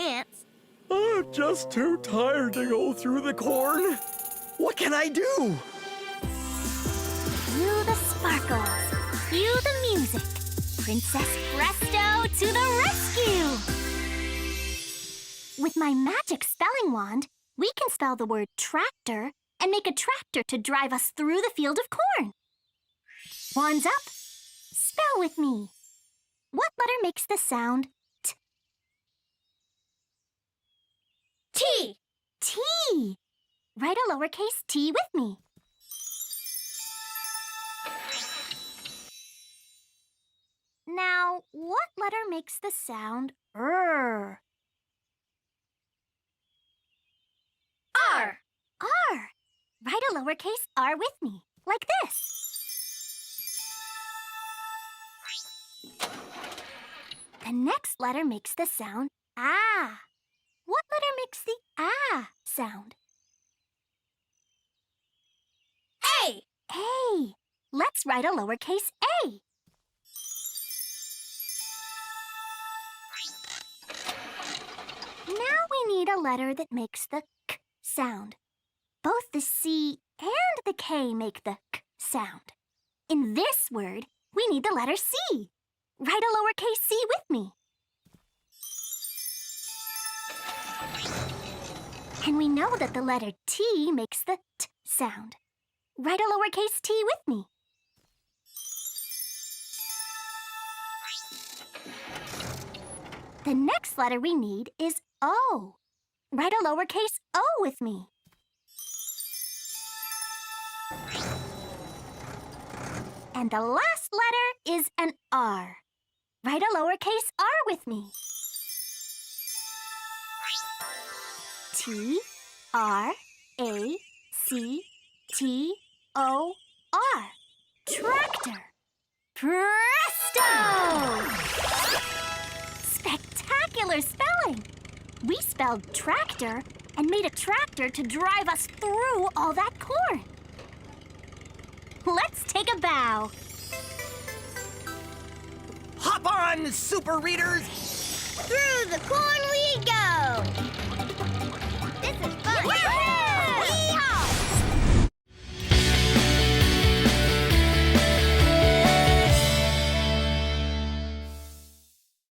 dance. I'm just too tired to go through the corn. What can I do? Cue the sparkles. Cue the music. Princess Presto to the rescue! With my magic spelling wand, we can spell the word tractor and make a tractor to drive us through the field of corn. Wands up. Spell with me. What letter makes the sound T? T. T. Write a lowercase t with me. Now, what letter makes the sound R? R. R. Write a lowercase r with me, like this. The next letter makes the sound ah. What letter makes the ah sound? A. A. Let's write a lowercase a. Now we need a letter that makes the k sound. Both the C and the K make the k sound. In this word, we need the letter C. Write a lowercase c with me. And we know that the letter T makes the t sound. Write a lowercase t with me. The next letter we need is O. Write a lowercase o with me. And the last letter is an R. Write a lowercase r with me. T, R, A, C, T, O, R. Tractor. Presto! Spectacular spelling! We spelled tractor and made a tractor to drive us through all that corn. Let's take a bow. Hop on, super readers! Through the corn we go! This is fun!